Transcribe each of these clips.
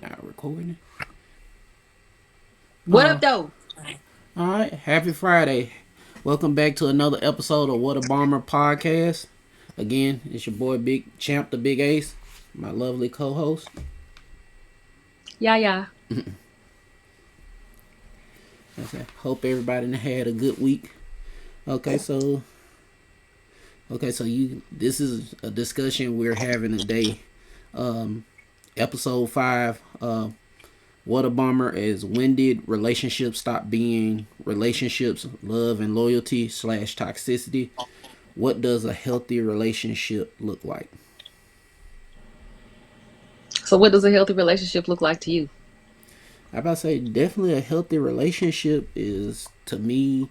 Not recording. What up, though? All right. Happy Friday. Welcome back to another episode of What a Bomber podcast. Again, it's your boy Big Champ, the Big Ace, my lovely co-host. Yeah, yeah. Okay. Hope everybody had a good week. Okay, so this is a discussion we're having today. Um, episode 5. What a Bomber is when did relationships stop being relationships, love and loyalty / toxicity? What does a healthy relationship look like? So, what does a healthy relationship look like to you? I about to say definitely a healthy relationship is to me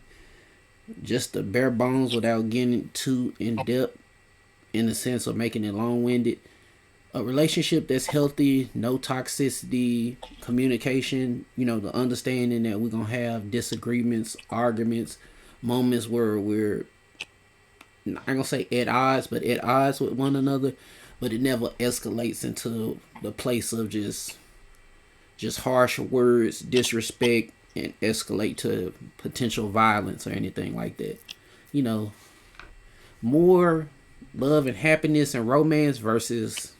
just the bare bones without getting too in depth in the sense of making it long winded. A relationship that's healthy, no toxicity, communication, the understanding that we're gonna have disagreements, arguments, moments where we're not gonna say at odds, but at odds with one another, but it never escalates into the place of just harsh words, disrespect, and escalate to potential violence or anything like that. You know, more love and happiness and romance versus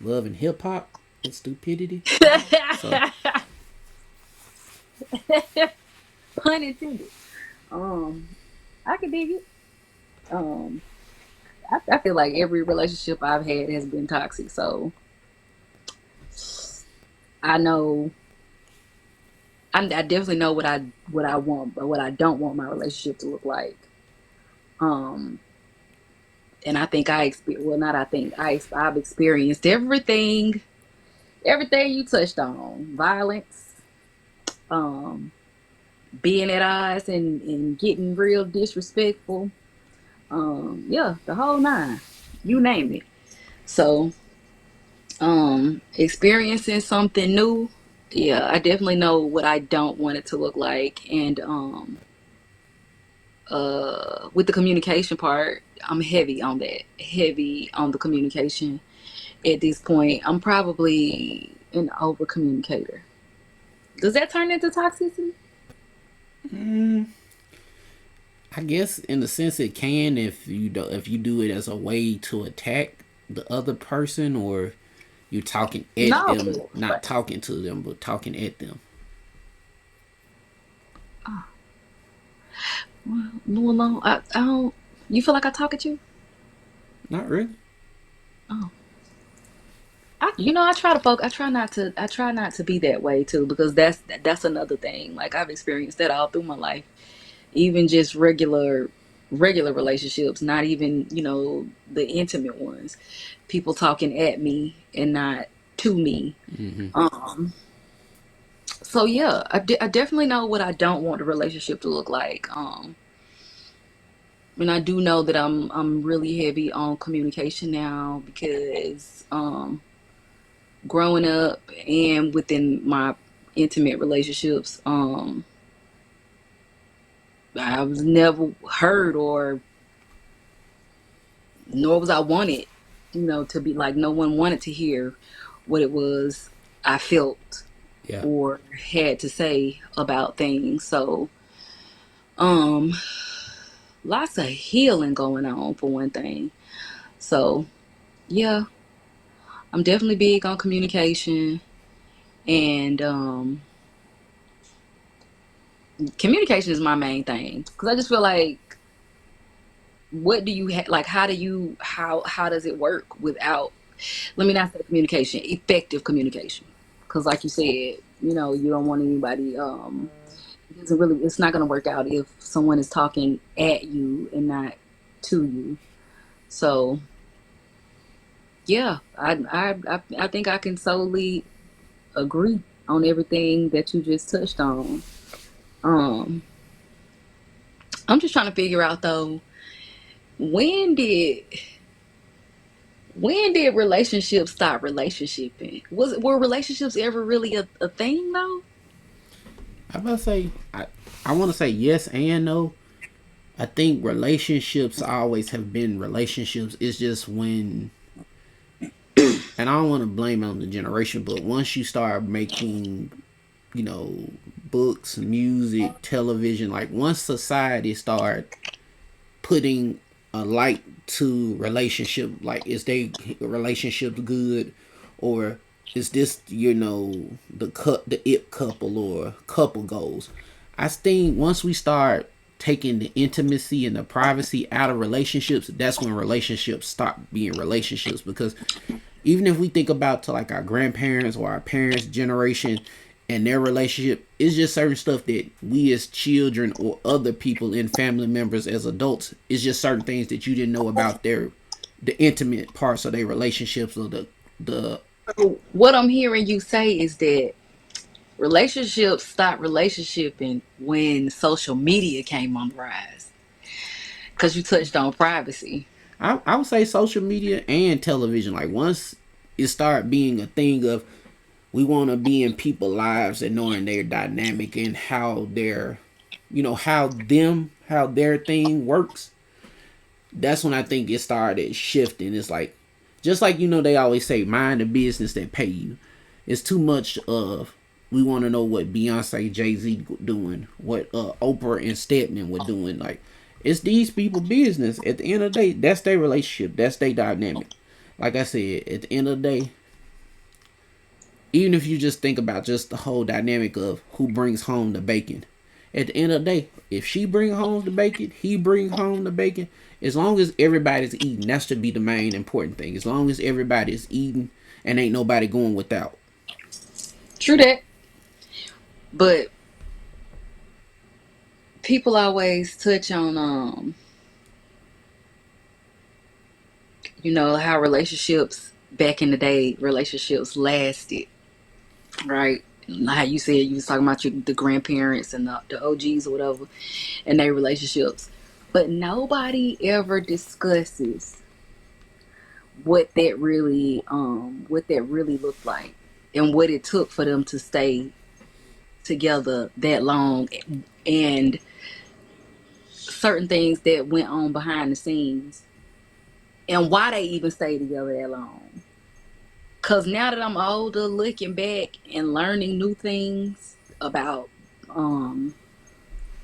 love and hip hop and stupidity. So Pun intended. Um, I can dig it. Um, I feel like every relationship I've had has been toxic. So I know, I definitely know what I want, but what I don't want my relationship to look like. Um, and I think well, not I think I've experienced everything you touched on, violence, um, being at odds and getting real disrespectful. Yeah, the whole nine. You name it. So, experiencing something new. Yeah, I definitely know what I don't want it to look like. And with the communication part, I'm heavy on that. Heavy on the communication. At this point, I'm probably an over communicator. Does that turn into toxicity? I guess in the sense it can if you do it as a way to attack the other person or you're talking at No. them, not talking to them, but talking at them. Oh, well, no, I don't. You feel like I talk at you? Not really. Oh. I try to focus. I try not to be that way too, because that's another thing. Like I've experienced that all through my life, even just regular relationships, not even the intimate ones. People talking at me and not to me. Mm-hmm. Um. So yeah, I definitely know what I don't want the relationship to look like. And I do know that I'm really heavy on communication now because growing up and within my intimate relationships, I was never heard or nor was I wanted, to be like no one wanted to hear what it was I felt Yeah. or had to say about things. So, um, lots of healing going on for one thing. So, yeah, I'm definitely big on communication and communication is my main thing because I just feel like what do you like how does it work without, let me not say communication, effective communication, because like you said, you don't want anybody, it doesn't really, it's not going to work out if someone is talking at you and not to you. So yeah, I think I can solely agree on everything that you just touched on. um I'm just trying to figure out though, when did when did relationships stop relationshiping? Were relationships ever really a thing though? I about to say I want to say yes and no. I think relationships always have been relationships. It's just when and I don't want to blame it on the generation, but once you start making, you know, books, music, television, like once society start putting a light to relationship, like is they relationships good, or is this, you know, the it couple or couple goals. I think once we start taking the intimacy and the privacy out of relationships, that's when relationships stop being relationships. Because even if we think about to like our grandparents or our parents generation and their relationship, it's just certain stuff that we as children or other people in family members as adults, it's just certain things that you didn't know about their the intimate parts of their relationships or the So what I'm hearing you say is that relationships stopped relationshiping when social media came on the rise. Because you touched on privacy. I would say social media and television. Like once it start being a thing of we want to be in people's lives and knowing their dynamic and how their, you know, how their thing works. That's when I think it started shifting. It's like, just like, you know, they always say mind the business that pay you. It's too much of we want to know what Beyonce, Jay-Z doing, what Oprah and Stedman were doing. Like it's these people business. At the end of the day, that's their relationship, that's their dynamic. Like I said, at the end of the day, even if you just think about just the whole dynamic of who brings home the bacon, at the end of the day, if she bring home the bacon, he bring home the bacon. As long as everybody's eating, that should be the main important thing. As long as everybody's eating and ain't nobody going without. True that. But people always touch on how relationships back in the day, relationships lasted, right? How you said you was talking about the grandparents and the OGs or whatever and their relationships. But nobody ever discusses what that really looked like and what it took for them to stay together that long, and certain things that went on behind the scenes and why they even stayed together that long. Cause now that I'm older, looking back and learning new things about um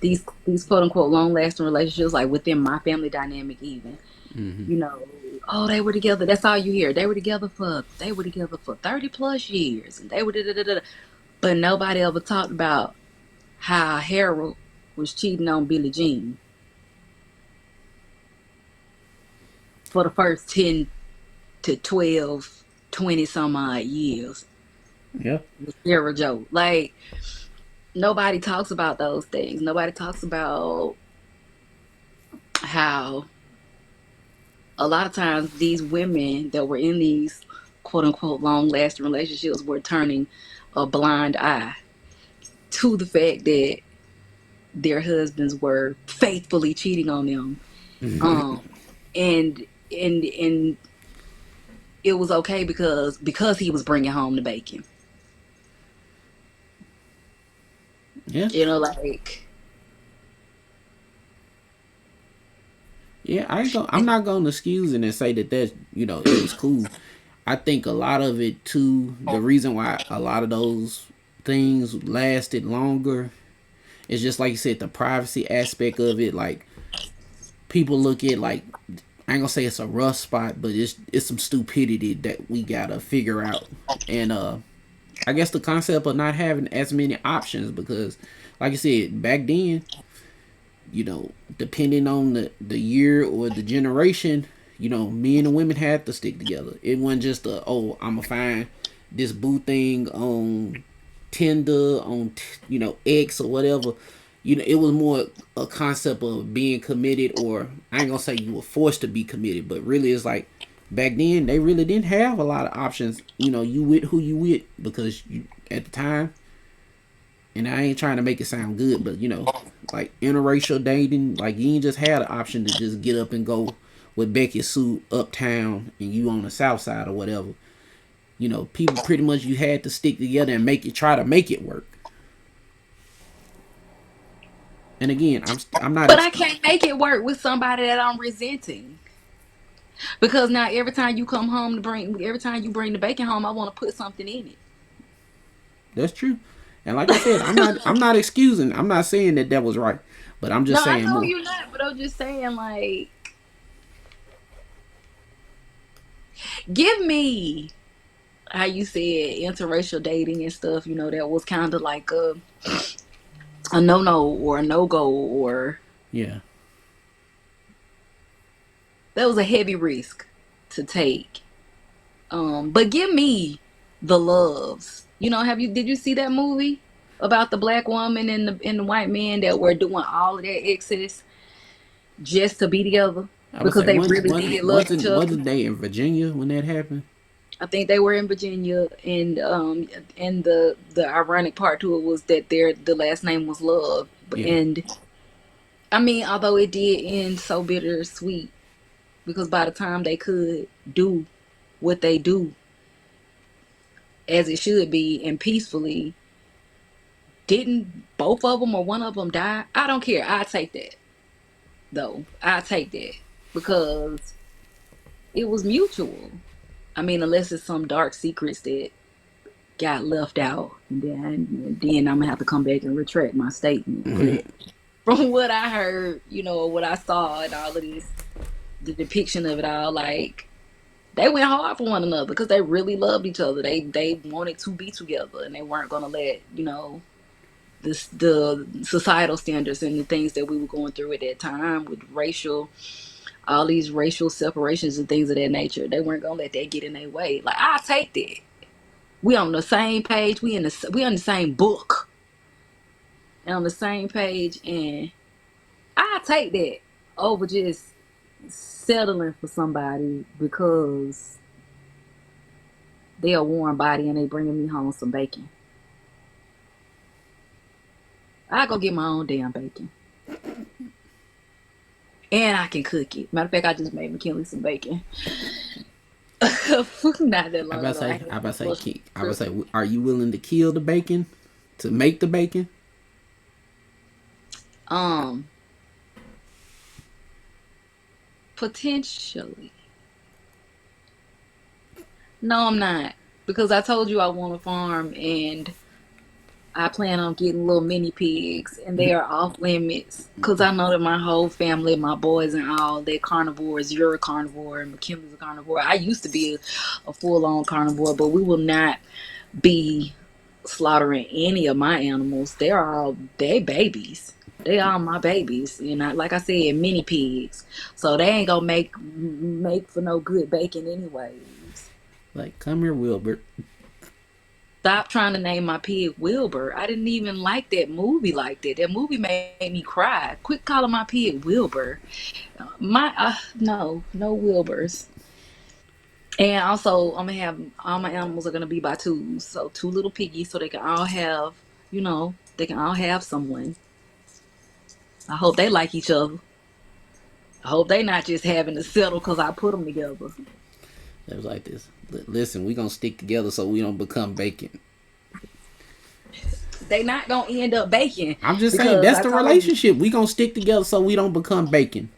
these quote unquote long lasting relationships, like within my family dynamic even, Mm-hmm. you know, oh, they were together. That's all you hear. They were together for 30 plus years and they were da, da, da, da. But nobody ever talked about how Harold was cheating on Billie Jean for the first 10 to 12, 20 some odd years Yeah. with Sarah Joe. Like, nobody talks about those things. Nobody talks about how a lot of times these women that were in these quote unquote long lasting relationships were turning a blind eye to the fact that their husbands were faithfully cheating on them. Um and and it was okay because he was bringing home the bacon. Yeah. Like, Yeah. I'm not gonna excuse it and say that that's, you know, it was cool. I think a lot of it too. The reason why a lot of those things lasted longer is just like you said, the privacy aspect of it. Like people look at like, I ain't gonna say it's a rough spot, but it's some stupidity that we gotta figure out. And I guess the concept of not having as many options, because like I said, back then, you know, depending on the year or the generation, you know, men and women had to stick together. It wasn't just a, oh, I'ma find this boo thing on Tinder, on you know, X or whatever. You know, it was more a concept of being committed, or I ain't gonna say you were forced to be committed, but really it's like back then they really didn't have a lot of options. You know, you with who you with, because you at the time, and I ain't trying to make it sound good, but you know, like interracial dating, like you ain't just had an option to just get up and go with Becky Sue uptown and you on the south side or whatever. You know, people pretty much you had to stick together and try to make it work. And again, I'm not but I can't make it work with somebody that I'm resenting. Because now every time you come home to bring, every time you bring the bacon home, I want to put something in That's true. And like I said, I'm not excusing. I'm not saying that that was right, but I'm No, just I saying know more. you're not, but I'm just saying, like, give me how you said interracial dating and stuff. You know, that was kind of like a no no or a no go, or Yeah, that was a heavy risk to take. But give me the loves. You know, did you see that movie about the black woman and the white man that were doing all of that excess just to be together I would because say they one really one did love each wasn't other? wasn't they in Virginia when that happened? I think they were in Virginia, and the ironic part to it was that the last name was Love, Yeah, and I mean, although it did end so bittersweet because by the time they could do what they do as it should be and peacefully, didn't both of them or one of them die? I don't care. I take that though. I take that because it was mutual. I mean, unless it's some dark secrets that got left out, and then I'm gonna have to come back and retract my statement. But from what I heard, what I saw and all of this, the depiction of it all, like they went hard for one another because they really loved each other. They wanted to be together, and they weren't gonna let the societal standards and the things that we were going through at that time with all these racial separations and things of that nature. They weren't gonna let that get in their way. Like I take that. We on the same page. We on the same book and on the same page, and I take that over just settling for somebody because they a warm body and they bringing me home some bacon. I go get my own damn bacon, and I can cook it. Matter of fact, I just made McKinley some bacon. Not that I long about to ago. I say, had I about to say, some I about to trip. say, are you willing to kill the bacon to make the bacon? Um, Potentially. No, I'm not. Because I told you I want a farm and I plan on getting little mini pigs and they are off limits. Because I know that my whole family, my boys and all, they're carnivores. You're a carnivore and McKinley's a carnivore. I used to be a full on carnivore, but we will not be slaughtering any of my animals. They babies. They all my babies, like I said, mini pigs. So they ain't gonna make for no good bacon anyways. Like, come here, Wilbert. Stop trying to name my pig Wilbur. I didn't even like that movie like that. That movie made me cry. Quit calling my pig Wilbur. My no Wilburs. And also, I'm gonna have all my animals are gonna be by twos, so two little piggies, so they can all have someone. I hope they like each other. I hope they not just having to settle because I put them together. It was like this. Listen, we gonna stick together so we don't become bacon. They not gonna end up baking I'm just saying because that's I the told you. relationship. We gonna stick together so we don't become bacon.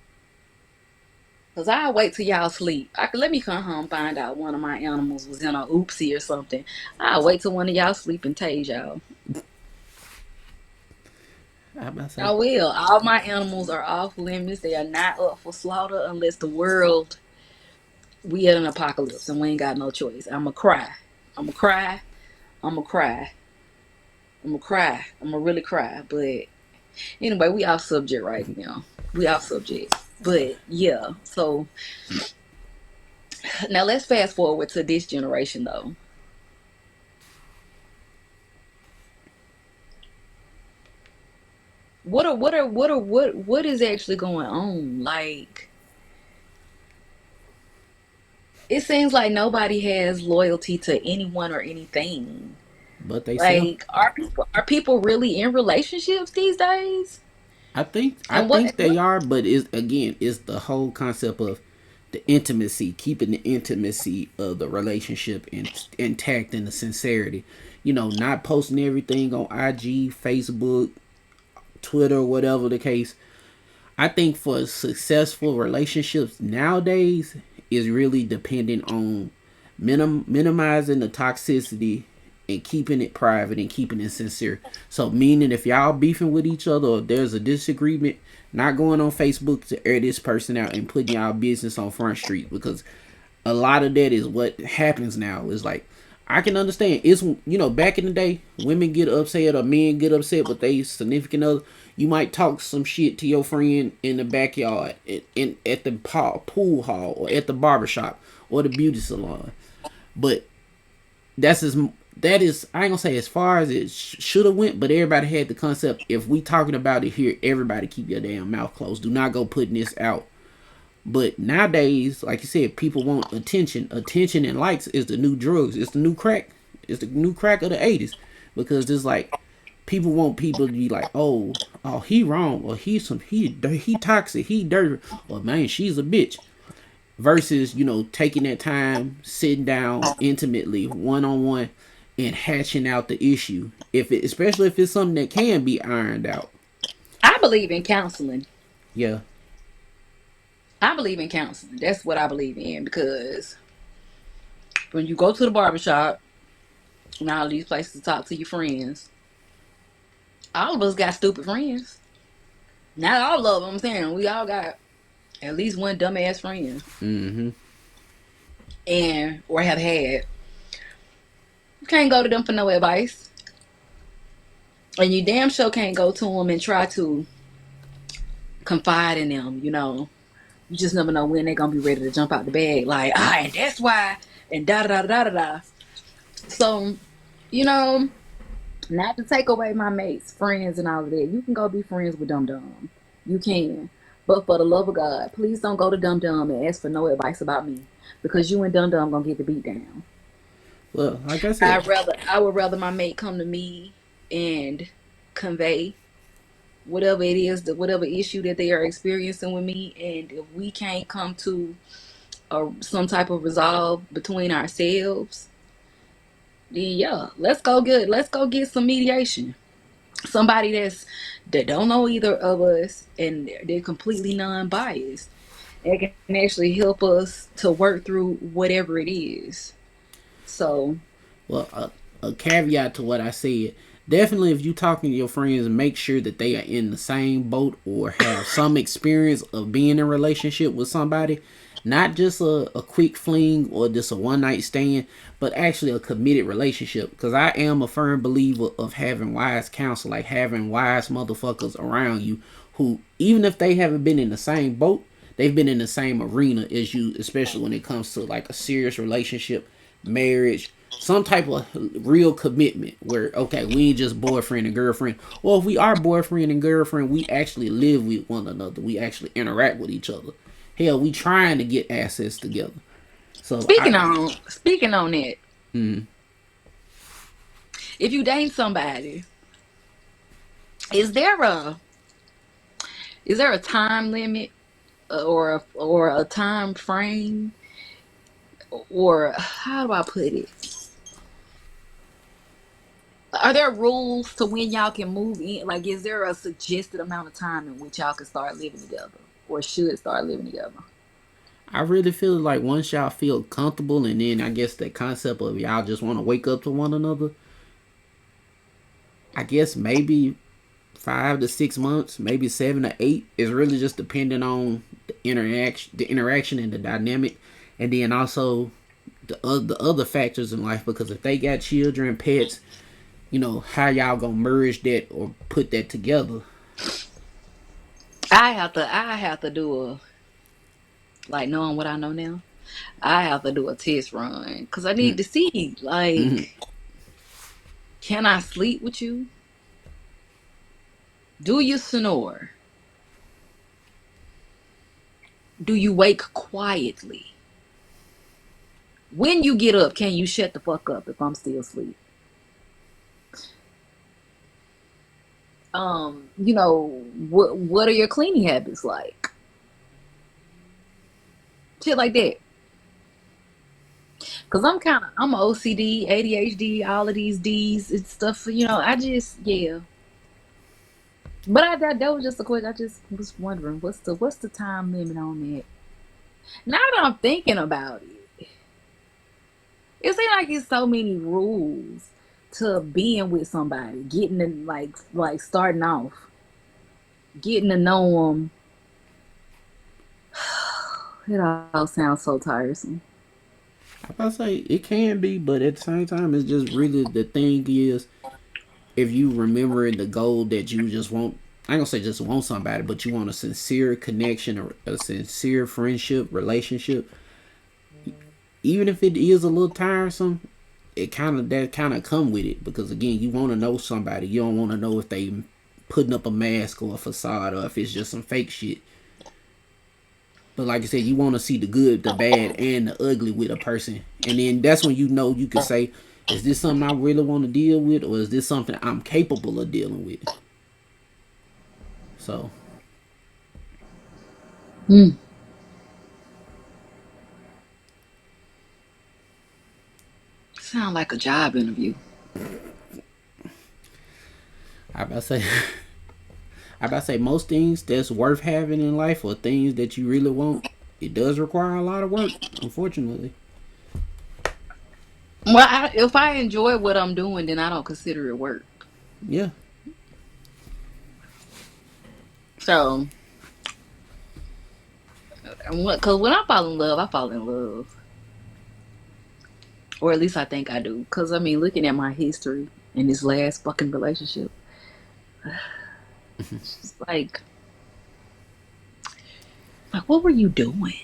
Cause I wait till y'all sleep. Let me come home find out one of my animals was in a oopsie or something. I wait till one of y'all sleep and tase y'all. I about to I say, will. All my animals are off limits. They are not up for slaughter unless the world we at an apocalypse and we ain't got no choice. I'ma cry. I'ma cry. I'ma cry. I'ma cry. I'ma really cry. But anyway, we off subject right now. We off subject. But yeah. So now let's fast forward to this generation though. What is actually going on? Like it seems like nobody has loyalty to anyone or anything. but they self. Like are people really in relationships these days? I And what think they are, but it's again, it's the whole concept of the intimacy, keeping the intimacy of the relationship intact and the sincerity. Not posting everything on IG, Facebook, Twitter, whatever the case. I think for successful relationships nowadays, is really dependent on minimizing the toxicity and keeping it private and keeping it sincere. So, meaning if y'all beefing with each other or there's a disagreement, not going on Facebook to air this person out and putting y'all business on Front Street, because a lot of that is what happens now. Is like, I can understand. It's, back in the day, women get upset or men get upset with their significant other. You might talk some shit to your friend in the backyard, at the pool hall, or at the barbershop, or the beauty salon. But that's as that is, I ain't gonna say as far as it should have went, but everybody had the concept. If we talking about it here, everybody keep your damn mouth closed. Do not go putting this out. But nowadays, like you said, people want attention. Attention and likes is the new drugs. It's the new crack. It's the new crack of the 80s. Because it's like, people want people to be like, oh, he wrong, or he toxic, he dirty, or man, she's a bitch. Versus, taking that time, sitting down intimately, one on one, and hashing out the issue. Especially if it's something that can be ironed out. I believe in counseling. Yeah. I believe in counseling. That's what I believe in, because when you go to the barbershop and all these places to talk to your friends, all of us got stupid friends. Not all of them, I'm saying. We all got at least one dumbass friend. Mm-hmm. Or have had. You can't go to them for no advice. And you damn sure can't go to them and try to confide in them, You just never know when they're going to be ready to jump out the bag. Like, and that's why, and da-da-da-da-da-da. So, you know, not to take away my mates, friends, and all of that. You can go be friends with Dum Dum. You can. But for the love of God, please don't go to Dum Dum and ask for no advice about me. Because you and Dum Dum going to get the beat down. Well, like I said, I would rather my mate come to me and convey whatever it is, whatever issue that they are experiencing with me, and if we can't come to some type of resolve between ourselves, then yeah, let's go get some mediation. Somebody that don't know either of us and they're completely non-biased. It can actually help us to work through whatever it is. So well, a caveat to what I said. Definitely, if you talking to your friends, make sure that they are in the same boat or have some experience of being in a relationship with somebody. Not just a quick fling or just a one night stand, but actually a committed relationship. Because I am a firm believer of having wise counsel, like having wise motherfuckers around you who, even if they haven't been in the same boat, they've been in the same arena as you, especially when it comes to like a serious relationship, marriage, some type of real commitment where, okay, we ain't just boyfriend and girlfriend. Or if we are boyfriend and girlfriend, we actually live with one another. We actually interact with each other. Hell, we trying to get assets together. So speaking on it, mm, if you date somebody, is there a time limit, or a time frame, or how do I put it? Are there rules to when y'all can move in? Like, is there a suggested amount of time in which y'all can start living together or should start living together? I really feel like once y'all feel comfortable, and then I guess the concept of y'all just want to wake up to one another, I guess maybe 5 to 6 months, maybe 7 to 8, is really just depending on the interaction and the dynamic, and then also the other factors in life. Because if they got children, pets, how y'all gonna merge that or put that together? I have to do like, knowing what I know now, I have to do a test run because I need to see, Mm-hmm. like, can I sleep with you? Do you snore? Do you wake quietly? When you get up, can you shut the fuck up if I'm still asleep? What are your cleaning habits like? Shit like that. Cause I'm OCD, ADHD, all of these D's and stuff. I just, yeah. But that was just a quick. I just was wondering what's the time limit on that? Now that I'm thinking about it seems like it's so many rules to being with somebody, getting to like starting off, getting to know them. It all sounds so tiresome. I say it can be, but at the same time, it's just really the thing is if you remember the goal that you just want. I ain't gonna say just want somebody, but you want a sincere connection or a sincere friendship, relationship. Even if it is a little tiresome, it kind of come with it because again, you want to know somebody. You don't want to know if they putting up a mask or a facade or if it's just some fake shit. But like I said, you want to see the good, the bad, and the ugly with a person, and then that's when you know you can say, "Is this something I really want to deal with, or is this something I'm capable of dealing with?" So Mm, sound like a job interview. I about to say, I about to say most things that's worth having in life or things that you really want, it does require a lot of work. Unfortunately, Well, if I enjoy what I'm doing, then I don't consider it work. yeah. So, because when I fall in love, I fall in love, or at least I think I do. Because I mean, looking at my history in this last fucking relationship, it's just like what were you doing?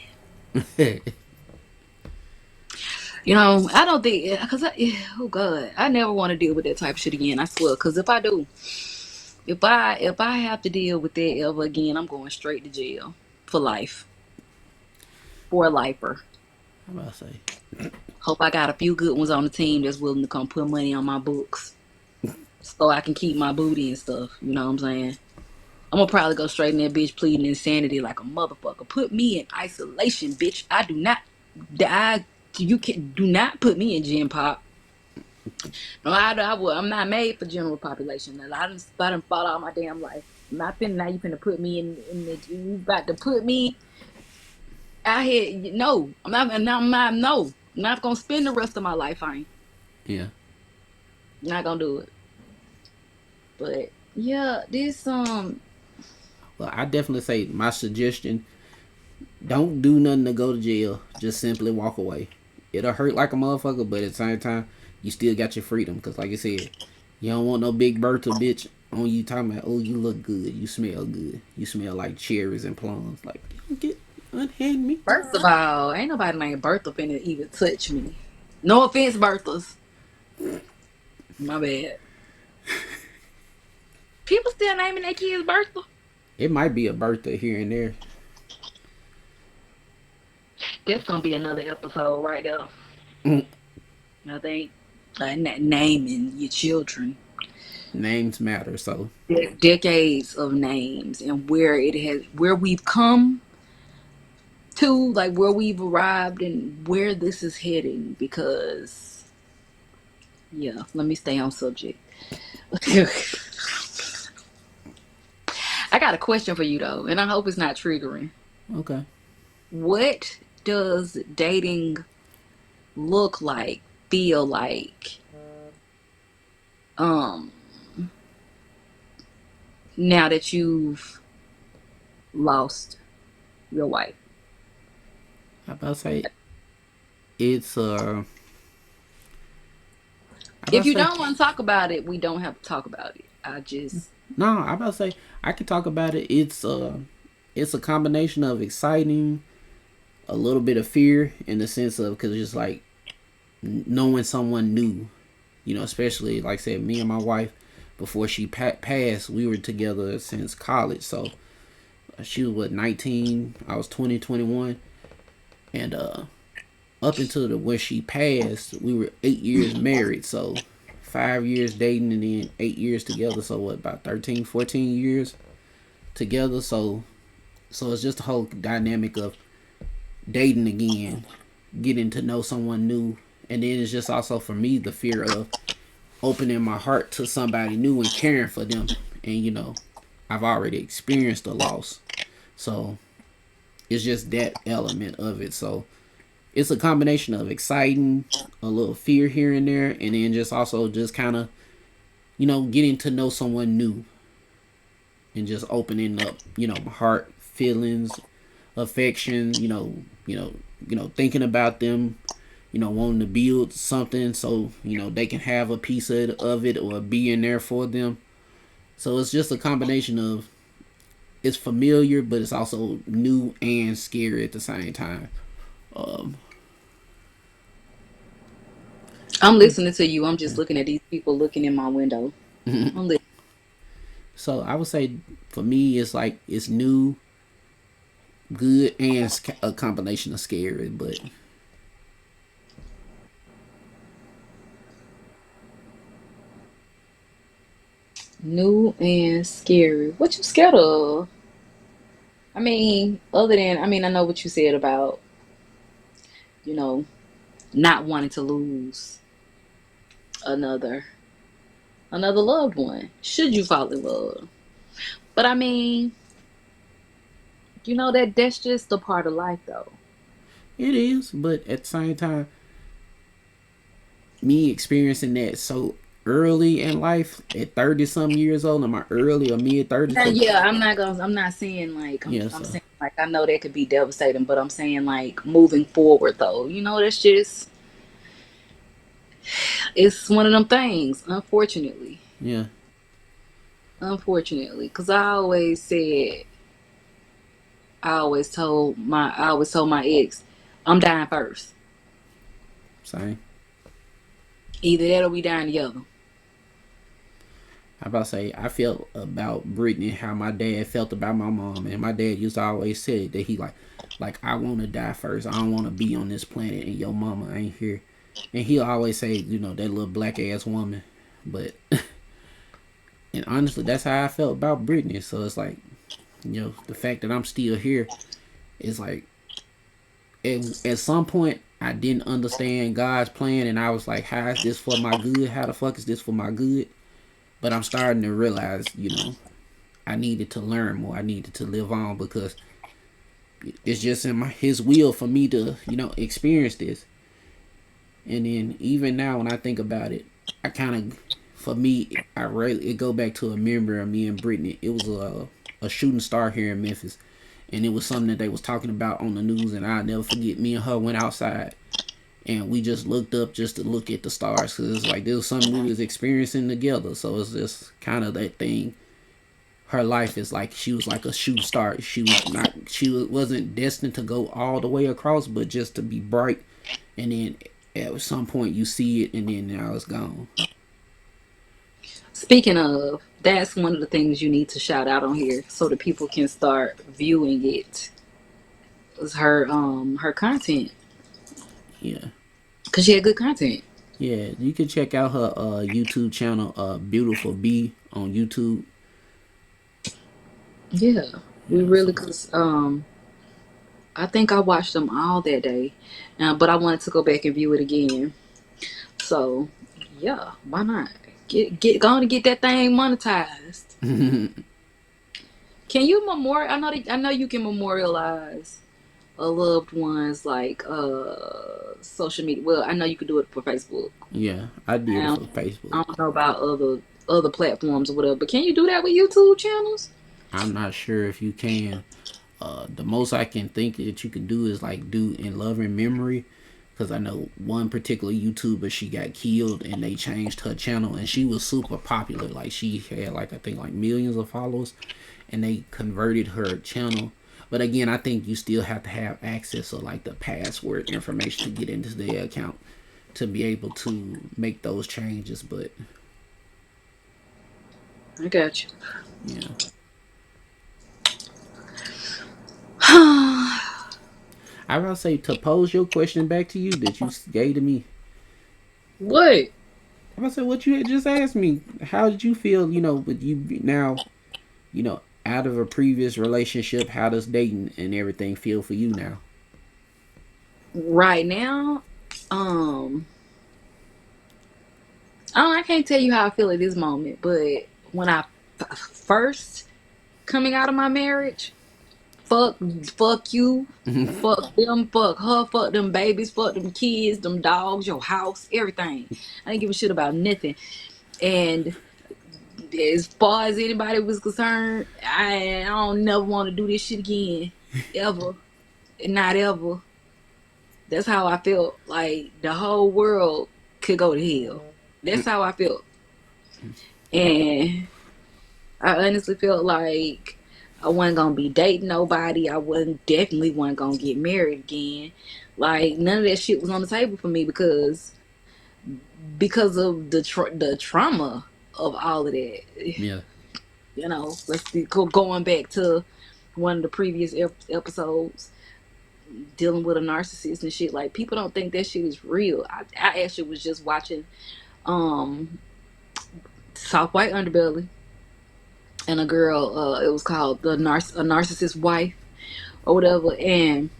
I don't think because oh god, I never want to deal with that type of shit again. I swear. Because if I do, if I have to deal with that ever again, I'm going straight to jail for life, for a lifer. I'm about to say, Hope I got a few good ones on the team that's willing to come put money on my books so I can keep my booty and stuff. You know what I'm saying? I'm gonna probably go straight in that bitch pleading insanity like a motherfucker. Put me in isolation, bitch. I do not. I you can do not put me in gym pop. No, I'm not made for general population. I done fought all my damn life. I'm not finna now. You finna put me in the. You about to put me out here? No, I'm not. No, I'm not. No, I'm not gonna spend the rest of my life. I ain't yeah. not gonna do it. But yeah, this Well, I definitely say my suggestion: don't do nothing to go to jail. Just simply walk away. It'll hurt like a motherfucker, but at the same time, you still got your freedom. Cause like I said, you don't want no big Bertha bitch on you talking about, oh, you look good, you smell good, you smell like cherries and plums. Like, get unhand me. first of all, ain't nobody named Bertha finna even touch me. No offense, Berthas. My bad. People still naming their kids Bertha. It might be a Bertha here and there. That's gonna be another episode right there. I think naming your children. Names matter, so Decades of names and where we've come to, like where we've arrived and where this is heading. Because yeah, let me stay on subject. I got a question for you though, and I hope it's not triggering. okay. What does dating look like, feel like, um, now that you've lost your wife? I about to say it's I about If to you say don't want to talk about it, we don't have to talk about it. I just no. I about to say I can talk about it. It's a combination of exciting, a little bit of fear in the sense of because it's just like knowing someone new, especially like I said, me and my wife before she passed, we were together since college. So she was what 19, I was 20, 21, and up until when she passed, we were 8 years married. So 5 years dating and then 8 years together. So what about 13, 14 years together? So it's just a whole dynamic of dating again, getting to know someone new, and then it's just also for me the fear of opening my heart to somebody new and caring for them. And I've already experienced a loss, so It's just that element of it. So it's a combination of exciting, a little fear here and there, and then just also just kind of getting to know someone new and just opening up my heart, feelings, affection. Thinking about them. Wanting to build something so they can have a piece of it or be in there for them. So it's just a combination of it's familiar, but it's also new and scary at the same time. Um, I'm listening to you. I'm just looking at these people looking in my window. I'm listening. so I would say for me, it's like it's new, good, and a combination of scary. But New and scary. What you scared of? I mean, other than I know what you said about you know not wanting to lose another another loved one. Should you fall in love? But I mean, that's just a part of life, though. it is. But at the same time, me experiencing that so early in life at 30 some years old, in my early or mid 30s, Now, because yeah, I'm not saying like yeah, I'm so saying like I know that could be devastating, but I'm saying like moving forward though, that's just it's one of them things. yeah, Because I always told my ex, I'm dying first. same. Either that or we dying together. I about to say I felt about Brittany how my dad felt about my mom, and my dad used to always say that he like I want to die first. I don't want to be on this planet, and your mama ain't here. And he always say, that little black ass woman. But and honestly, that's how I felt about Brittany. So it's like, the fact that I'm still here is like, at some point I didn't understand God's plan, and I was like, how is this for my good? How the fuck is this for my good? But I'm starting to realize, I needed to learn more. I needed to live on because it's just in his will for me to, experience this. And then even now when I think about it, I kind of, for me, I really it go back to a memory of me and Brittany. It was a shooting star here in Memphis, and it was something that they was talking about on the news. And I'll never forget. Me and her went outside, and we just looked up just to look at the stars because it's like there was something we was experiencing together. So it's just kind of that thing. Her life is like she was like a shooting star. She wasn't destined to go all the way across, but just to be bright. And then at some point you see it, and then now it's gone. Speaking of, that's one of the things you need to shout out on here so that people can start viewing it. Is her content Yeah, because she had good content. yeah. You can check out her YouTube channel, Beautiful B on YouTube. Yeah, we Yeah, really so cause I think I watched them all that day, but I wanted to go back and view it again. So yeah, why not get going to get that thing monetized? Can you I know you can memorialize a loved one's like social media. Well, I know you could do it for Facebook. yeah, I did it Um, for Facebook. I don't know about other platforms or whatever, but can you do that with YouTube channels? I'm not sure if you can. The most I can think that you can do is like do in loving memory, because I know one particular YouTuber, she got killed and they changed her channel, and she was super popular. Like she had like I think like millions of followers, and they converted her channel. But again, I think you still have to have access to like the password information to get into their account to be able to make those changes. But I got you. yeah, I would say to pose your question back to you that you gave to me. What? I say what you had just asked me. How did you feel? With you now, out of a previous relationship. How does dating and everything feel for you now? Right now, um, I can't tell you how I feel at this moment, but when I first coming out of my marriage, fuck you, fuck them, fuck her, fuck them babies, fuck them kids, them dogs, your house, everything. I didn't give a shit about nothing. And as far as anybody was concerned, I don't never want to do this shit again, ever, not ever. That's how I felt. Like the whole world could go to hell. That's how I felt, and I honestly felt like I wasn't gonna be dating nobody. I wasn't definitely wasn't gonna get married again. Like none of that shit was on the table for me because of the trauma of all of that. Yeah. You know, going back to one of the previous episodes, dealing with a narcissist and shit. Like people don't think that shit is real. I actually was just watching um Soft White Underbelly, and a girl. It was called a narcissist wife or whatever. And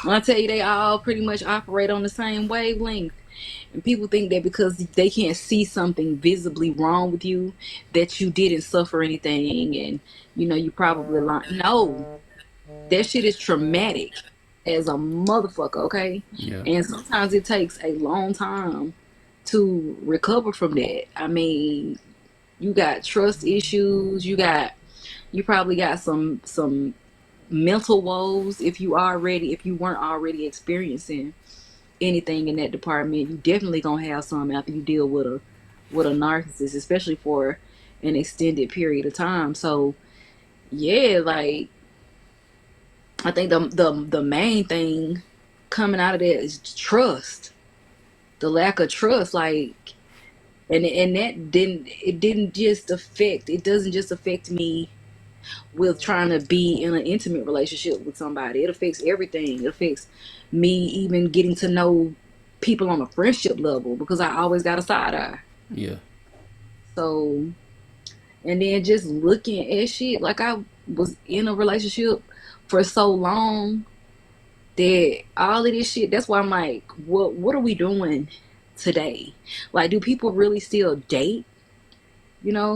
when I tell you, they all pretty much operate on the same wavelength. And people think that because they can't see something visibly wrong with you, that you didn't suffer anything, and you probably lying. No, that shit is traumatic as a motherfucker. Okay, Yeah. and sometimes it takes a long time to recover from that. I mean, you got trust issues. You probably got some mental woes if you weren't already experiencing anything in that department. You definitely gonna have some after you deal with a narcissist, especially for an extended period of time. So yeah, like I think the main thing coming out of that is trust. The lack of trust, like, and that didn't just affect. It doesn't just affect me with trying to be in an intimate relationship with somebody. It affects everything. It affects me even getting to know people on a friendship level because I always got a side eye. Yeah. So, and then just looking at shit, like I was in a relationship for so long that all of this shit, that's why I'm like, what are we doing today? Like, do people really still date?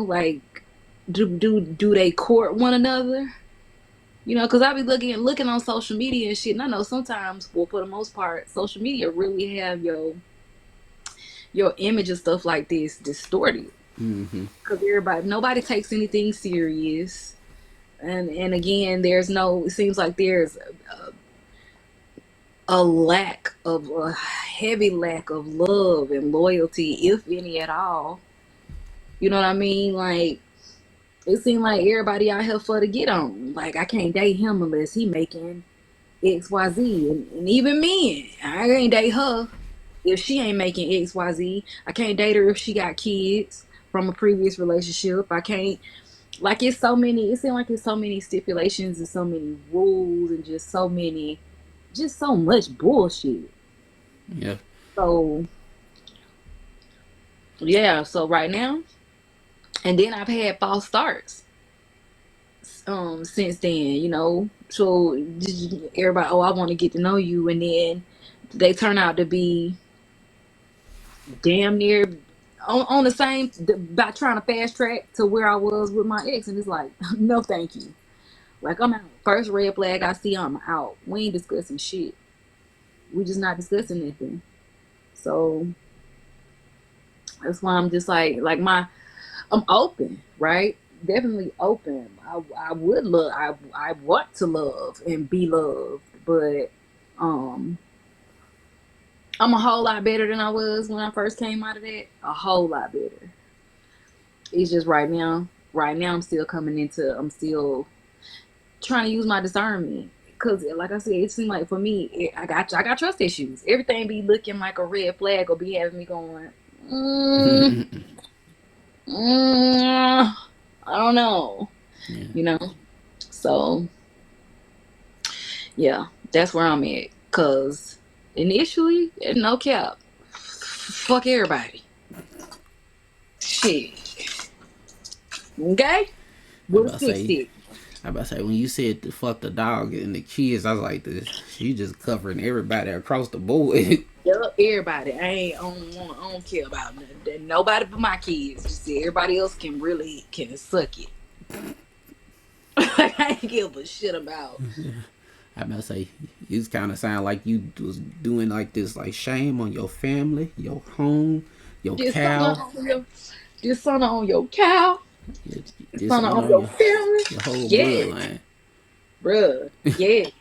Like, do they court one another? Because I be looking on social media and shit, and I know sometimes, well, for the most part, social media really have your image and stuff like this distorted. Mm-hmm. Because nobody takes anything serious, and again, it seems like there's a heavy lack of love and loyalty, if any at all. You know what I mean? Like it seems like everybody out here for to get on. Like I can't date him unless he making XYZ. And even men, I can't date her if she ain't making XYZ. I can't date her if she got kids from a previous relationship. I can't, like, it seems like it's so many stipulations and so many rules and just so much bullshit. Yeah. So, yeah, so right now, and then I've had false starts since then. So everybody, oh, I want to get to know you, and then they turn out to be damn near on the same by trying to fast track to where I was with my ex, and it's like, no, thank you. Like I'm out. First red flag I see, I'm out. We ain't discussing shit. We just not discussing anything. So that's why I'm just I'm open, right? Definitely open. I would love. I want to love and be loved, but um, I'm a whole lot better than I was when I first came out of that. A whole lot better. It's just right now. Right now, I'm still coming into. I'm still trying to use my discernment because, like I said, it seems like for me, I got trust issues. Everything be looking like a red flag or be having me going. Mm, mm, I don't know. Yeah. You know. So yeah, that's where I'm at. Cause initially, no cap, fuck everybody. Shit. Okay? I With a about to stick say. stick. I about to say when you said to fuck the dog and the kids, I was like, this. You just covering everybody across the board. Yup, everybody. I don't care about nobody but my kids. Just everybody else can suck it. Like, I ain't give a shit about. I must say, you kind of sound like you was doing like this, like shame on your family, your home, your Dishonor cow, on your dishonor on your cow, your, dishonor dishonor on on your family. your whole Yes, bloodline. bruh. Yes.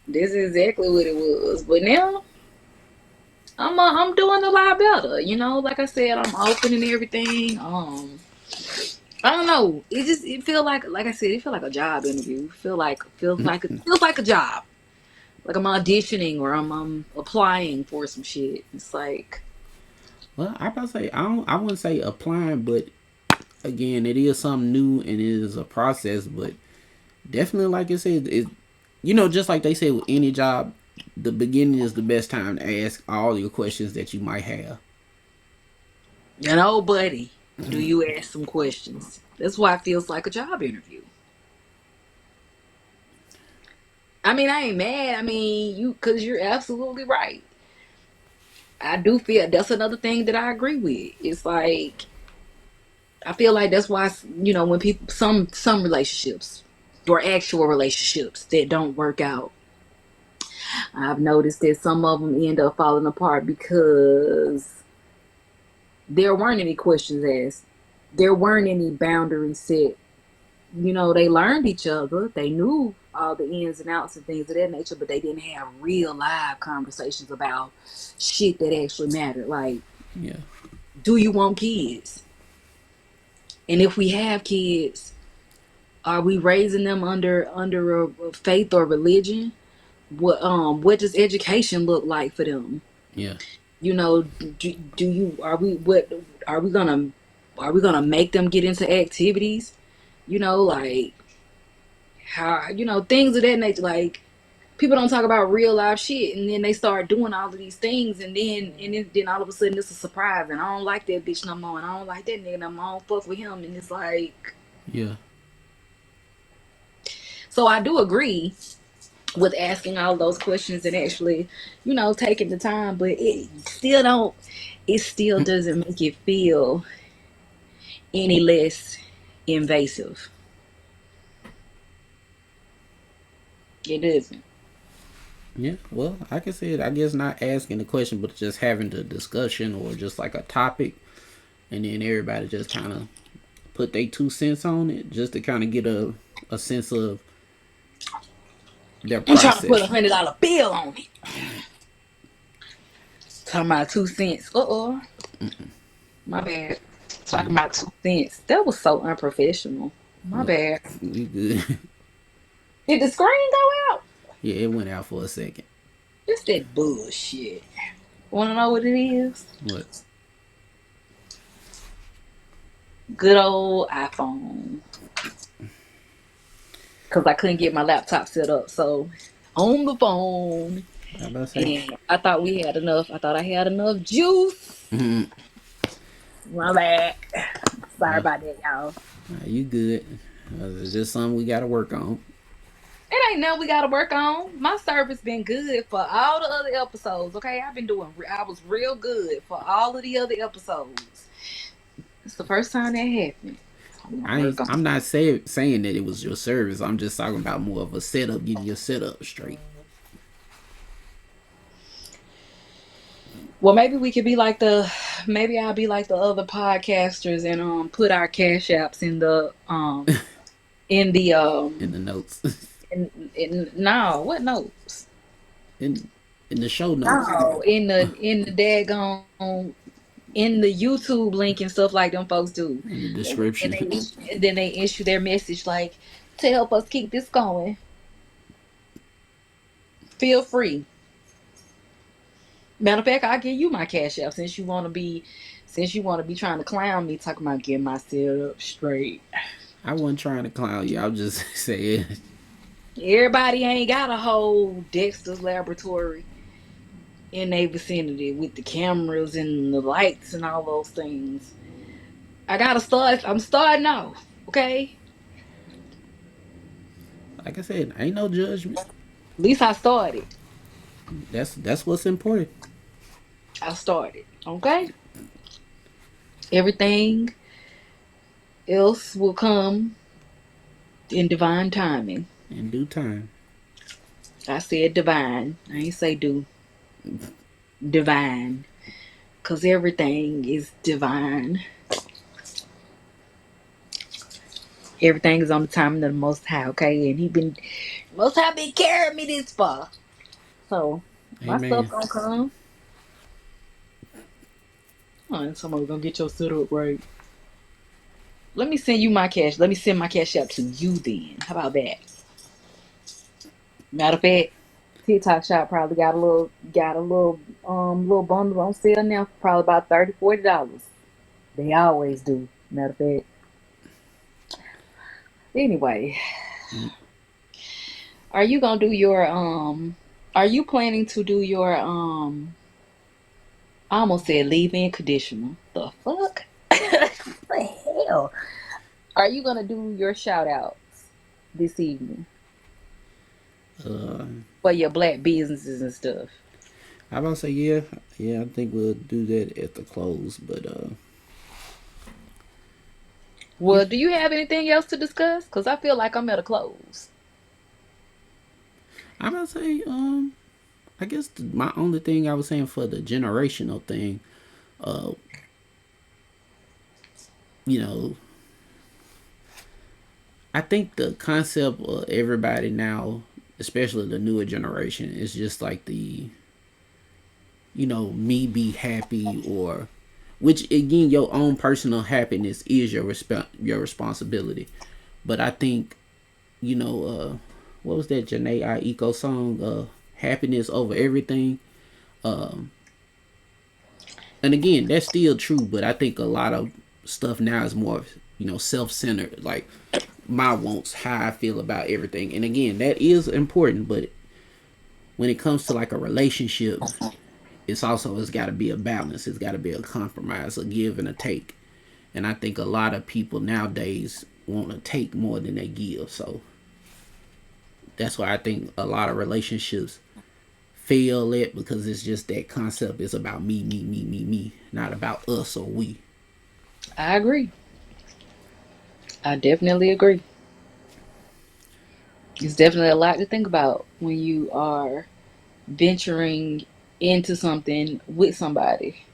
This is exactly what it was. But now I'm doing a lot better. You know, like I said, I'm open and everything. I don't know. It feel like I said, it feel like a job interview. Feels like a job. Like I'm auditioning or I'm applying for some shit. It's like, Well, I about to say I wouldn't say applying, but again, it is something new and it is a process. But definitely, like I said, just like they say with any job, the beginning is the best time to ask all your questions that you might have. buddy, do you ask some questions? That's why it feels like a job interview. I mean, I ain't mad. I mean, cause you're absolutely right. I do feel that's another thing that I agree with. It's like I feel like that's why when people some relationships or actual relationships that don't work out, I've noticed that some of them end up falling apart because there weren't any questions asked. There weren't any boundaries set. They learned each other. They knew all the ins and outs and things of that nature, but they didn't have real live conversations about shit that actually mattered. Like, Yeah, do you want kids? And if we have kids, are we raising them under a faith or religion? What does education look like for them? yeah, Do you are we what are we gonna are we gonna make them get into activities? Like how things of that nature. Like people don't talk about real life shit, and then they start doing all of these things, and then all of a sudden it's a surprise, and I don't like that bitch no more, and I don't like that nigga no more. I don't fuck with him, and it's like, yeah. so I do agree with asking all those questions and actually, taking the time, but it still doesn't make it feel any less invasive. It doesn't. Yeah, well, like I said, I guess not asking the question, but just having the discussion or just like a topic, and then everybody just kind of put their 2 cents on it, just to kind of get a sense of their I'm trying to put a process. $100 bill on it. Talking about 2 cents. My bad. Talking about 2 cents. That was so unprofessional. My Well, bad. you good? Did the screen go out? Yeah, it went out for a second. It's that bullshit. Wanna know what it is? What? Good old iPhone. Because I couldn't get my laptop set up. So on the phone. I about to say. And I thought we had enough. I thought I had enough juice. Mm-hmm. My bad. Sorry Well, about that, y'all. you good? It's just something we got to work on. It ain't nothing we gotta work on. My service been good for all the other episodes. Okay, I was real good for all of the other episodes. It's the first time that happened. So I'm gonna work on I'm it. not saying that it was your service. I'm just talking about more of a setup, getting your setup straight. Well, maybe I'll be like the other podcasters and put our cash apps in the In the notes, in no, what notes? in in the show notes, No, in the daggone in the YouTube link and stuff like them folks do. in the And description. then they issue their message like, to help us keep this going. Feel free. Matter of fact, I'll give you my cash app since you wanna be trying to clown me talking about getting my setup straight. I wasn't trying to clown you. I was just saying. Everybody ain't got a whole Dexter's laboratory in their vicinity with the cameras and the lights and all those things. I'm starting off, okay? Like I said, ain't no judgment. At least I started. That's what's important. I started. Okay? Everything else will come in divine timing. in due time. I said divine. I ain't say do. Divine. Cause everything is divine. Everything is on the timing of the Most High, okay? And Most High been carrying me this far. So my stuff Amen. gonna come. Oh, and somebody gonna get your setup right. Let me send you my cash. Let me send my cash out to you then. How about that? Matter of fact, TikTok shop probably got a little bundle on sale now for probably about $30, $40. They always do. Matter of fact. Anyway, Mm. are you gonna do your are you planning to do your I almost said leave-in conditioner. The fuck? The hell? Are you gonna do your shout outs this evening Uh, for your black businesses and stuff? I about to say yeah, yeah. I think we'll do that at the close, but yeah. Well, do you have anything else to discuss? Because I feel like I'm at a close. I about to say I guess my only thing I was saying for the generational thing, uh, you know, I think the concept of everybody now, especially the newer generation, is just like me be happy, or which again your own personal happiness is your responsibility. But I think what was that Janae Aiko song? Happiness over everything. Um, and again, that's still true, but I think a lot of stuff now is more self centered. Like my wants, how I feel about everything, and again, that is important. But when it comes to like a relationship, it's got to be a balance. It's got to be a compromise, a give and a take. And I think a lot of people nowadays want to take more than they give. So that's why I think a lot of relationships fail at, because it's just that concept is about me, me, me, me, me, not about us or we. I agree. I definitely agree. It's definitely a lot to think about when you are venturing into something with somebody.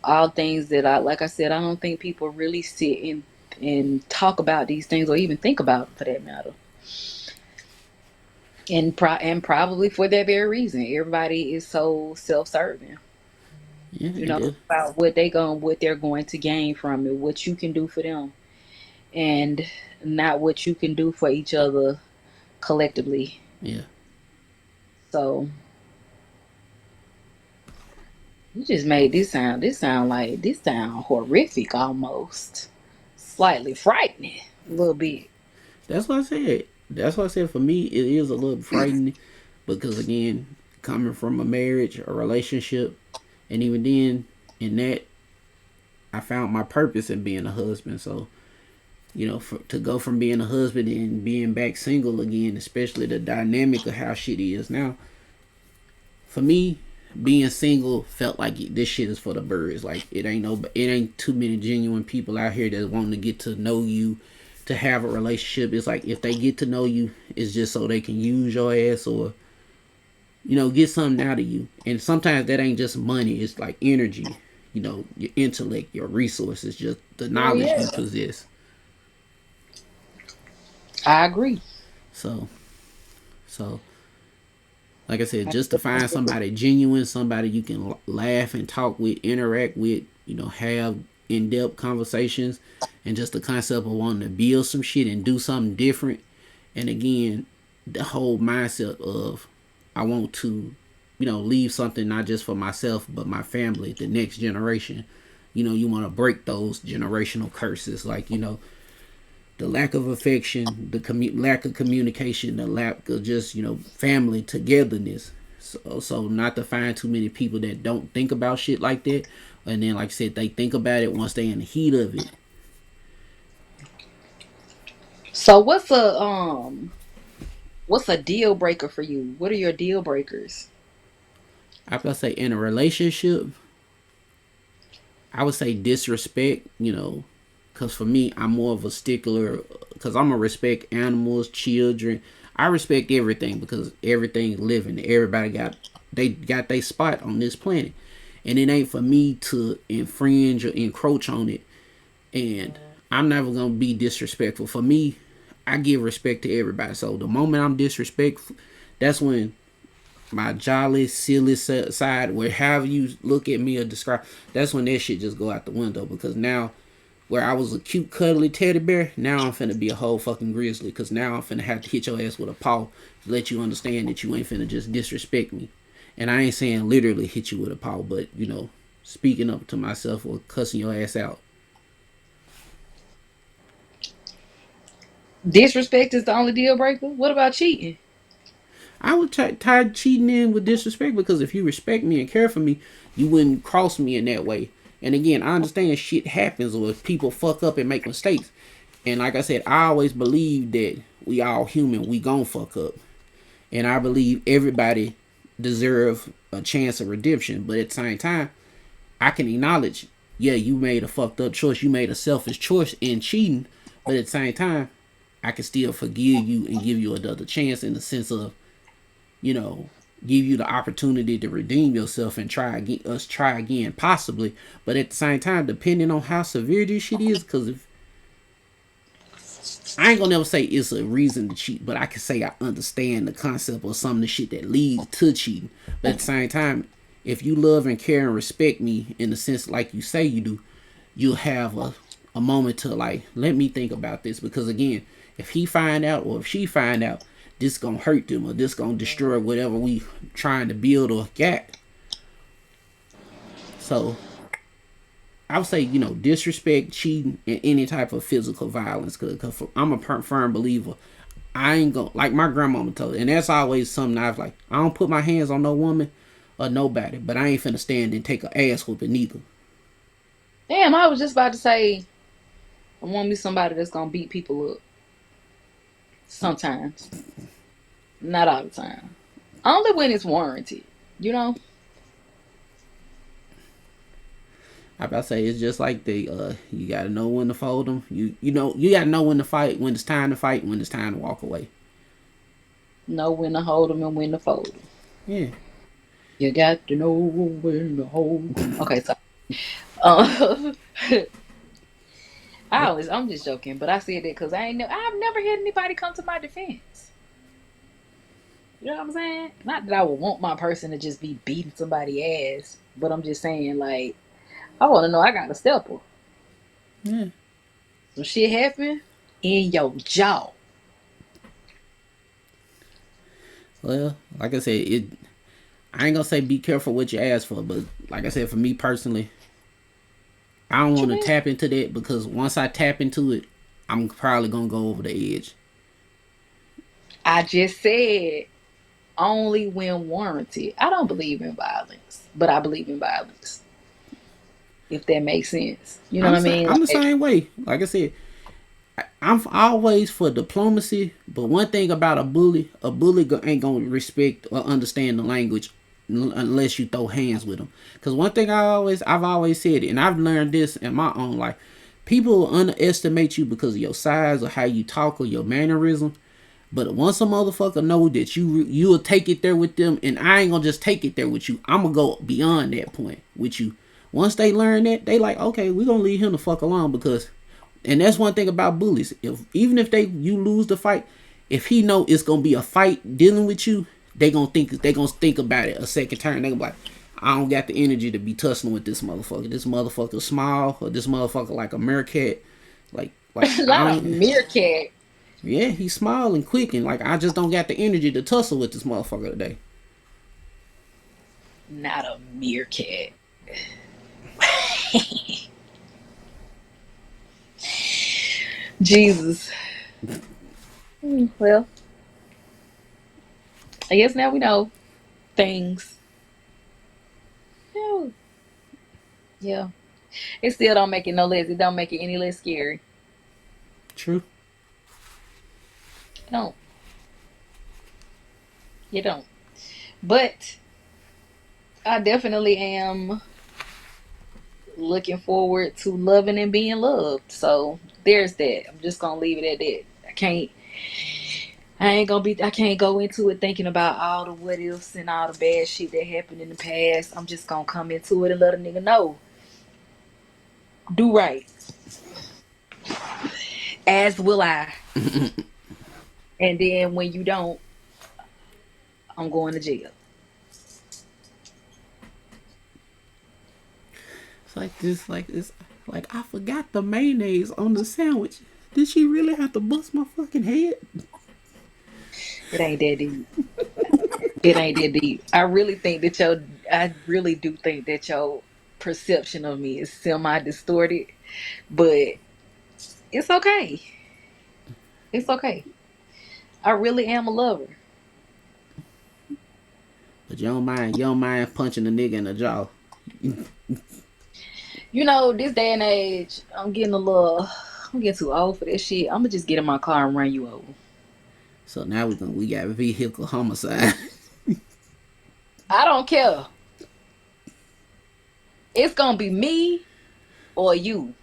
All things that like I said, I don't think people really sit and talk about these things or even think about them for that matter. And probably for that very reason, everybody is so self-serving. Yeah, it did. About what they're going to gain from it, what you can do for them, and not what you can do for each other collectively. Yeah. So you just made this sound horrific almost. Slightly frightening. A little bit. That's what I said. That's what I said. For me, it is a little frightening because again, coming from a marriage, a relationship, and even then, in that, I found my purpose in being a husband. So to go from being a husband and being back single again, especially the dynamic of how shit is now, for me, being single felt like this shit is for the birds. Like it ain't too many genuine people out here that want to get to know you, to have a relationship. It's like if they get to know you, it's just so they can use your ass, or get something out of you. And sometimes that ain't just money. It's like energy, your intellect, your resources, just the Oh knowledge you yeah. possess. I agree. So, so like I said, just to find somebody genuine, somebody you can laugh and talk with, interact with, have in depth conversations, and just the concept of wanting to build some shit and do something different. And again, the whole mindset of I want to, leave something not just for myself, but my family, the next generation. You want to break those generational curses, like, the lack of affection, the lack of communication, the lack of just family togetherness. So not to find too many people that don't think about shit like that, and then like I said, they think about it once they in the heat of it. So what's a deal breaker for you? What are your deal breakers? I would say in a relationship, I would say disrespect. Because for me, I'm more of a stickler. Because I'm gonna respect animals, children. I respect everything because everything's living. Everybody got their spot on this planet, and it ain't for me to infringe or encroach on it. And I'm never gonna be disrespectful. For me, I give respect to everybody. So the moment I'm disrespectful, that's when my jolly, silly side, where however you look at me or describe, that's when that shit just go out the window. Because now, where I was a cute, cuddly teddy bear, now I'm finna be a whole fucking grizzly. Because now I'm finna have to hit your ass with a paw to let you understand that you ain't finna just disrespect me. And I ain't saying literally hit you with a paw, but speaking up to myself or cussing your ass out. Disrespect is the only deal breaker. What about cheating? I would tie cheating in with disrespect because if you respect me and care for me, you wouldn't cross me in that way. And again, I understand shit happens or if people fuck up and make mistakes. And like I said, I always believe that we all human, we gon' fuck up. And I believe everybody deserve a chance of redemption. But at the same time, I can acknowledge, yeah, you made a fucked up choice. You made a selfish choice in cheating. But at the same time, I can still forgive you and give you another chance in the sense of you know, give you the opportunity to redeem yourself and try again, possibly. But at the same time, depending on how severe this shit is, because if I ain't gonna never say it's a reason to cheat, but I can say I understand the concept of some of the shit that leads to cheating. But at the same time, if you love and care and respect me in the sense like you say you do, you'll have a moment to like let me think about this because again, if he find out or if she find out, this gonna hurt them or this gonna destroy whatever we trying to build or get. So I would say disrespect, cheating, and any type of physical violence. Cause I'm a firm believer. I ain't gonna like my grandmama told, and that's always something I've like. I don't put my hands on no woman or nobody, but I ain't finna stand and take an ass whooping neither. Damn, I was just about to say I want me somebody that's gonna beat people up. Sometimes. Not all the time. Only when it's warranted. You know? I about to say it's just like you gotta know when to fold them. You gotta know when to fight, when it's time to fight, when it's time to walk away. Know when to hold them and when to fold them. Yeah. You got to know when to hold them. Okay, so um, I'm just joking, but I said that because I've never had anybody come to my defense. You know what I'm saying? Not that I would want my person to just be beating somebody ass, but I'm just saying like I want to know I got a stepper. Yeah. Some shit happen in your jaw. Well, like I said, I ain't gonna say be careful what you ask for, but like I said, for me personally, I don't What you want to mean? tap into that because once I tap into it, I'm probably gonna go over the edge. I just said only when warranted. I don't believe in violence, but I believe in violence. If that makes sense, you know what I mean? I'm the Like same way. Like I said, I'm always for diplomacy, but one thing about a bully ain't gonna respect or understand the language unless you throw hands with them. Cause one thing I've always said, and I've learned this in my own life, people will underestimate you because of your size or how you talk or your mannerism. But once a motherfucker know that you'll take it there with them, and I ain't gonna just take it there with you. I'm gonna go beyond that point with you. Once they learn that, they like, okay, we gonna leave him the fuck alone because, and that's one thing about bullies. If even if you lose the fight, if he know it's gonna be a fight dealing with you, they gonna think about it a second time. They gonna be like, I don't got the energy to be tussling with this motherfucker. This motherfucker small or this motherfucker like a meerkat. Like I not a don't. meerkat. Yeah, he's small and quick, and like I just don't got the energy to tussle with this motherfucker today. Not a meerkat. Jesus. Well, I guess now we know things. Yeah. Yeah. It still don't make it no less. It don't make it any less scary. True. It don't. You don't. But I definitely am looking forward to loving and being loved. So there's that. I'm just gonna leave it at that. I can't go into it thinking about all the what ifs and all the bad shit that happened in the past. I'm just gonna come into it and let a nigga know. Do right. As will I. And then when you don't, I'm going to jail. It's like this, like this, like I forgot the mayonnaise on the sandwich. Did she really have to bust my fucking head? It ain't that deep. It ain't that deep. I really do think that your perception of me is semi distorted, but it's okay. It's okay. I really am a lover. But you don't mind punching a nigga in the jaw. You know, this day and age, I'm getting too old for this shit. I'm gonna just get in my car and run you over. So now we got vehicle homicide. I don't care. It's gonna be me or you.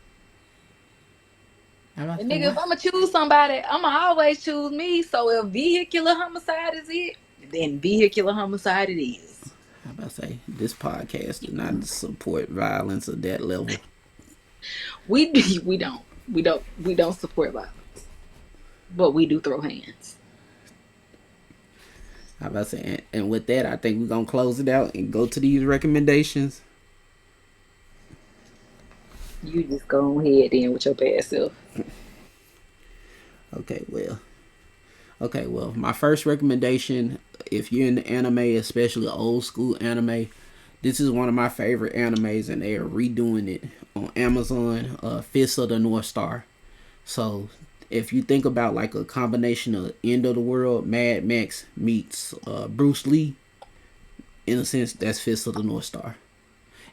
How about And that? nigga, if Why? I'm gonna choose somebody, I'm gonna always choose me. So if vehicular homicide is it, then vehicular homicide it is. How about say this podcast does not support violence at that level. We we don't support violence, but we do throw hands. How about say and with that, I think we're gonna close it out and go to these recommendations. You just go ahead then with your bad self. Okay, well, my first recommendation, if you're in the anime, especially old school anime, this is one of my favorite animes, and they are redoing it on Amazon. Fist of the North Star. So, if you think about like a combination of End of the World, Mad Max meets Bruce Lee, in a sense, that's Fist of the North Star.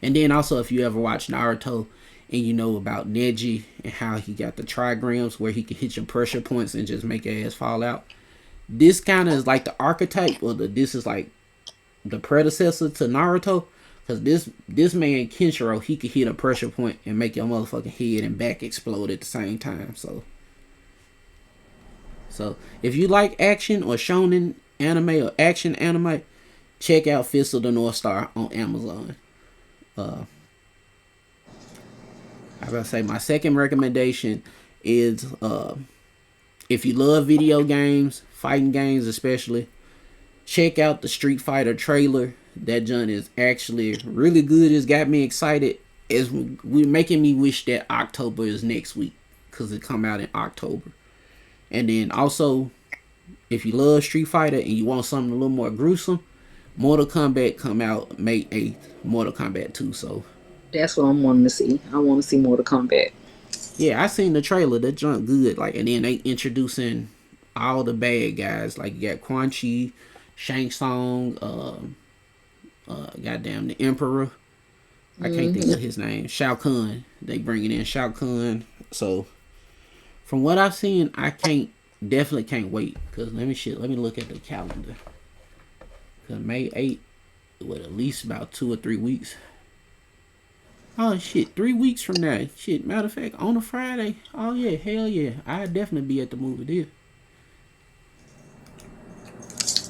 And then also, if you ever watch Naruto and you know about Neji and how he got the trigrams where he can hit your pressure points and just make your ass fall out, this kind of is like the archetype, or this is like the predecessor to Naruto. Cause this man Kenshiro, he could hit a pressure point and make your motherfucking head and back explode at the same time. So if you like action or shonen anime or action anime, check out Fist of the North Star on Amazon. I gotta say my second recommendation is if you love video games, fighting games especially, check out the Street Fighter trailer. That joint is actually really good. It's got me excited. It's making me wish that October is next week because it come out in October. And then also, if you love Street Fighter and you want something a little more gruesome, Mortal Kombat come out May 8th. Mortal Kombat 2. So That's what I'm wanting to see. I want to see Mortal Kombat. yeah, I seen the trailer. That junk good. Like, and then they introducing all the bad guys. Like you got Quan Chi, Shang Tsung, goddamn the Emperor. I can't think of his name. Shao Kahn. They bringing in Shao Kahn. So from what I've seen, I definitely can't wait. Cause let me look at the calendar. Cause May 8th, with at least about 2 or 3 weeks. Oh shit, 3 weeks from now. Shit, matter of fact, on a Friday. Oh yeah, hell yeah. I'd definitely be at the movie there.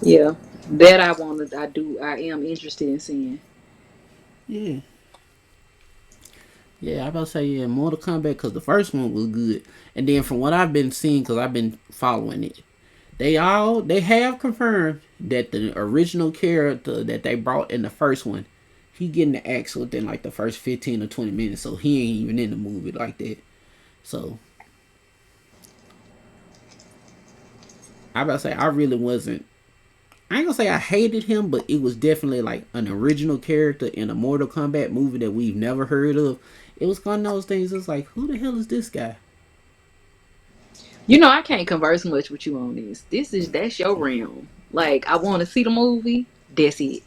Yeah, that I wanted. I do. I am interested in seeing. Yeah. Yeah, I about to say yeah, Mortal Kombat because the first one was good, and then from what I've been seeing, because I've been following it, they have confirmed that the original character that they brought in the first one, he getting the axe within like the first 15 or 20 minutes, so he ain't even in the movie like that. So I about to say I really wasn't. I ain't gonna say I hated him, but it was definitely like an original character in a Mortal Kombat movie that we've never heard of. It was one of those things. It's like, who the hell is this guy? You know, I can't converse much with you on this. That's your realm. Like, I want to see the movie. That's it.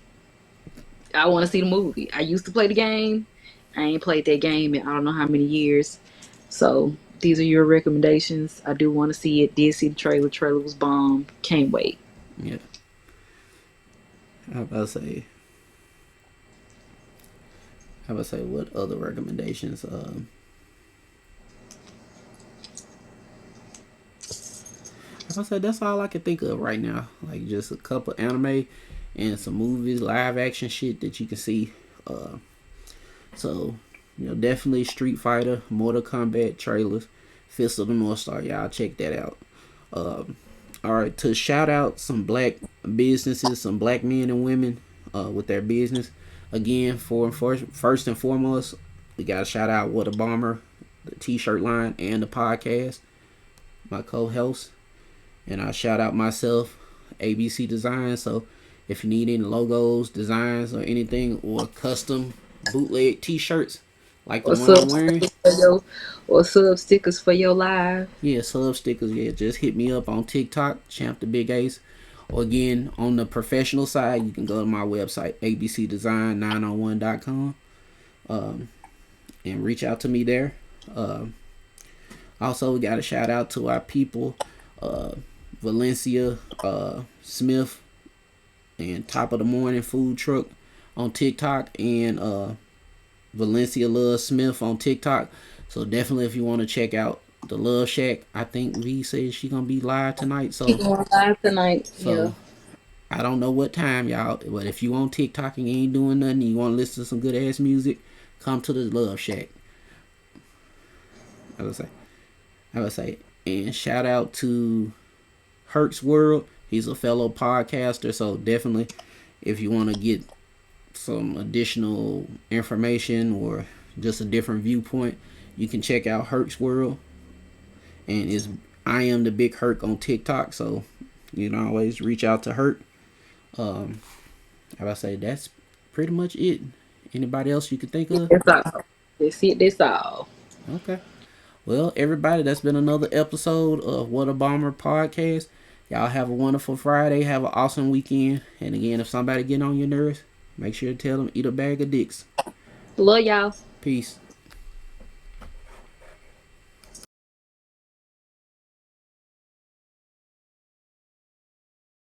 I want to see the movie. I used to play the game. I ain't played that game in I don't know how many years. So these are your recommendations. I do want to see it. Did see the trailer. Trailer was bomb. Can't wait. Yeah, I about to say how about say what other recommendations? How about say that's all I can think of right now. Like just a couple anime and some movies, live action shit that you can see. Uh, so definitely Street Fighter, Mortal Kombat trailers, Fist of the North Star. Y'all check that out. All right, to shout out some black businesses, some black men and women with their business. Again, first and foremost, we got to shout out What a Bomber, the T-shirt line, and the podcast. My co-host, and I shout out myself, ABC Design. So if you need any logos, designs, or anything, or custom bootleg T-shirts like the Or one I'm sub wearing, stickers for your or sub stickers for your live. yeah, sub stickers. Yeah, just hit me up on TikTok, Champ the Big Ace. Or again, on the professional side, you can go to my website, abcdesign901.com, and reach out to me there. Also, we got a shout out to our people, uh, Valencia Smith, and Top of the Morning Food Truck on TikTok, and Valencia Love Smith on TikTok. So definitely, if you want to check out the Love Shack, I think V says she gonna be live tonight. She So going live tonight. Yeah. so I don't know what time, y'all, but if you on TikTok and you ain't doing nothing, and you want to listen to some good ass music, come to the Love Shack. I would say, and shout out to Herc's World. He's a fellow podcaster, so definitely, if you want to get some additional information or just a different viewpoint, you can check out Herc's World. And is I am the Big Herc on TikTok, so you can always reach out to Herc. I say that's pretty much it. Anybody else you can think of? That's all. That's it. That's all. Okay. Well, everybody, that's been another episode of What a Bomber podcast. Y'all have a wonderful Friday. Have an awesome weekend. And again, if somebody getting on your nerves, make sure to tell them eat a bag of dicks. Love y'all. Peace.